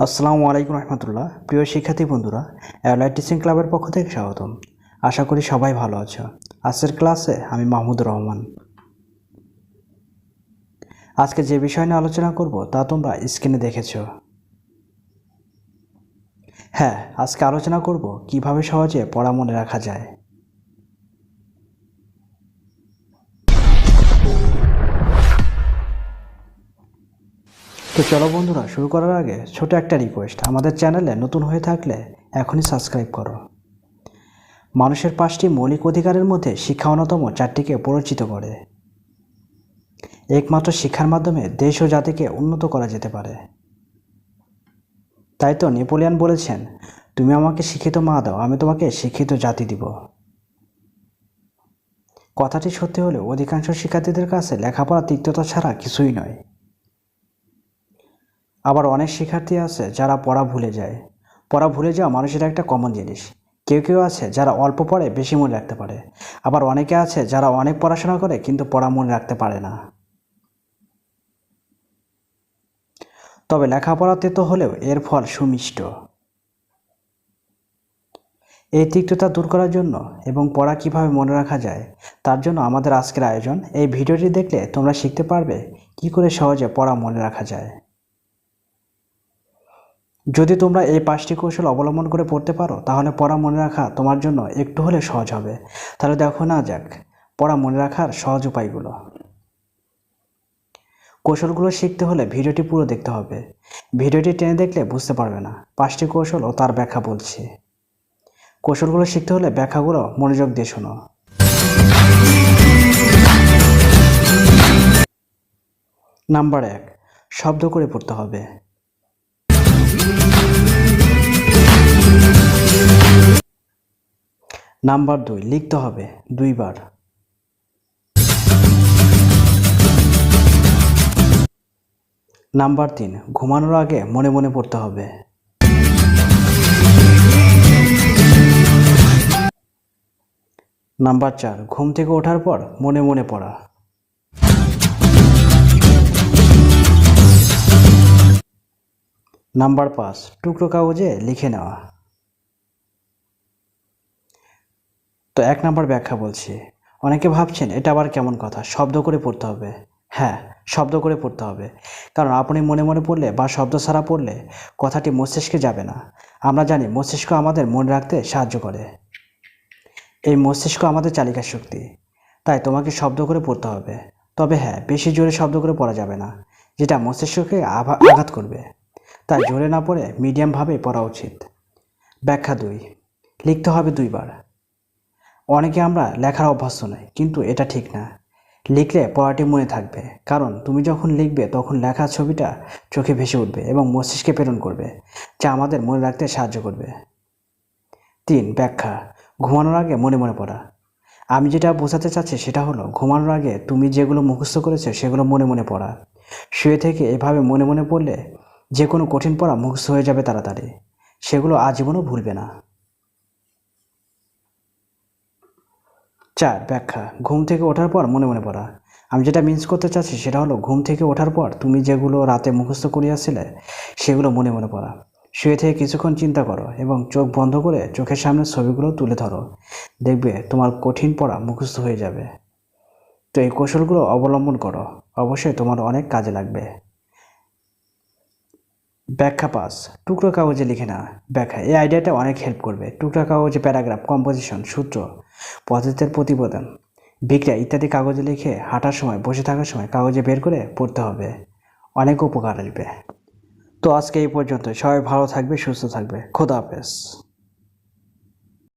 আসসালামু আলাইকুম রহমতুল্লাহ। প্রিয় শিক্ষার্থী বন্ধুরা, অ্যালাইড টিচিং ক্লাবের পক্ষ থেকে স্বাগতম। আশা করি সবাই ভালো আছো। আজকের ক্লাসে আমি মাহমুদুর রহমান। আজকে যে বিষয় নিয়ে আলোচনা করব তা তোমরা স্ক্রিনে দেখেছো। হ্যাঁ, আজকে আলোচনা করব কিভাবে সহজে পড়া মনে রাখা যায়। তো চলো বন্ধুরা, শুরু করার আগে ছোট একটা রিকোয়েস্ট, আমাদের চ্যানেলে নতুন হয়ে থাকলে এখনই সাবস্ক্রাইব করো। মানুষের 5টি মৌলিক অধিকারের মধ্যে শিক্ষা অন্যতম 4টিকে পরিচিত করে। একমাত্র শিক্ষার মাধ্যমে দেশ ও জাতিকে উন্নত করা যেতে পারে। তাই তো নেপোলিয়ন বলেছেন, তুমি আমাকে শিক্ষিত মা দাও, আমি তোমাকে শিক্ষিত জাতি দিব। কথাটি সত্যি হলেও অধিকাংশ শিক্ষার্থীদের কাছে লেখাপড়া তিক্ততা ছাড়া কিছুই নয়। আবার অনেক শিক্ষার্থী আছে যারা পড়া ভুলে যায়। পড়া ভুলে যাওয়া মানুষের একটা কমন জিনিস। কেউ কেউ আছে যারা অল্প পড়ে বেশি মনে রাখতে পারে, আবার অনেকে আছে যারা অনেক পড়াশোনা করে কিন্তু পড়া মনে রাখতে পারে না। তবে লেখাপড়া তেতো হলেও এর ফল সুমিষ্ট। এই তিক্ততা দূর করার জন্য এবং পড়া কিভাবে মনে রাখা যায় তার জন্য আমাদের আজকের আয়োজন। এই ভিডিওটি দেখলে তোমরা শিখতে পারবে কি করে সহজে পড়া মনে রাখা যায়। যদি তোমরা এই 5টি কৌশল অবলম্বন করে পড়তে পারো তাহলে পড়া মনে রাখা তোমার জন্য একটু হলে সহজ হবে। তাহলে দেখো না যাক পড়া মনে রাখার সহজ উপায়গুলো। কৌশলগুলো শিখতে হলে ভিডিওটি পুরো দেখতে হবে। ভিডিওটি টেনে দেখলে বুঝতে পারবে না। 5টি কৌশল ও তার ব্যাখ্যা বলছি। কৌশলগুলো শিখতে হলে ব্যাখ্যাগুলো মনোযোগ দিয়ে শোনো। নাম্বার 1, শব্দ করে পড়তে হবে। নাম্বার 2, লিখতে হবে 2 বার। নাম্বার 3, ঘুমানোর আগে মনে মনে পড়তে হবে। নাম্বার 4, ঘুম থেকে ওঠার পর মনে মনে পড়া। নাম্বার 5, টুকরো কাগজে লিখে নেওয়া। তো 1 নাম্বার ব্যাখ্যা বলছি। অনেকে ভাবছেন এটা আবার কেমন কথা, শব্দ করে পড়তে হবে। হ্যাঁ, শব্দ করে পড়তে হবে, কারণ আপনি মনে মনে পড়লে বা শব্দ ছাড়া পড়লে কথাটি মস্তিষ্কে যাবে না। আমরা জানি মস্তিষ্ক আমাদের মনে রাখতে সাহায্য করে। এই মস্তিষ্ক আমাদের চালিকা শক্তি। তাই তোমাকে শব্দ করে পড়তে হবে। তবে হ্যাঁ, বেশি জোরে শব্দ করে পড়া যাবে না, যেটা মস্তিষ্ককে আঘাত করবে। তাই জোরে না পড়ে মিডিয়ামভাবে পড়া উচিত। ব্যাখ্যা 2, লিখতে হবে 2 বার। অনেকে আমরা লেখার অভ্যস্ত নই, কিন্তু এটা ঠিক না। লিখলে পড়াটি মনে থাকবে, কারণ তুমি যখন লিখবে তখন লেখার ছবিটা চোখে ভেসে উঠবে এবং মস্তিষ্কে প্রেরণ করবে, যা আমাদের মনে রাখতে সাহায্য করবে। 3, ব্যাখ্যা, ঘুমানোর আগে মনে মনে পড়া। আমি যেটা বোঝাতে চাচ্ছি সেটা হলো, ঘুমানোর আগে তুমি যেগুলো মুখস্থ করেছো সেগুলো মনে মনে পড়া। শুয়ে থেকে এভাবে মনে মনে পড়লে যে কোনো কঠিন পড়া মুখস্থ হয়ে যাবে তাড়াতাড়ি। সেগুলো আজীবনও ভুলবে না। 4, ব্যাখ্যা, ঘুম থেকে ওঠার পর মনে মনে পড়া। আমি যেটা মিন্স করতে চাচ্ছি সেটা হলো, ঘুম থেকে ওঠার পর তুমি যেগুলো রাতে মুখস্থ করিয়াছিলে সেগুলো মনে মনে পড়া। শুয়ে থেকে কিছুক্ষণ চিন্তা করো এবং চোখ বন্ধ করে চোখের সামনে ছবিগুলো তুলে ধরো। দেখবে তোমার কঠিন পড়া মুখস্থ হয়ে যাবে। তো এই কৌশলগুলো অবলম্বন করো, অবশ্যই তোমার অনেক কাজে লাগবে। ব্যাখ্যা 5, টুকরো কাগজে লিখে না। ব্যাখ্যা, এই আইডিয়াটা অনেক হেল্প করবে। টুকরো কাগজে প্যারাগ্রাফ, কম্পোজিশন, সূত্র, পদ্ধতির প্রতিবেদন, বিক্রিয়া ইত্যাদি কাগজে লিখে হাঁটার সময়, বসে থাকার সময় কাগজে বের করে পড়তে হবে। অনেক উপকার আসবে। তো আজকে এই পর্যন্ত। সবাই ভালো থাকবে, সুস্থ থাকবে। খোদা হাফেজ।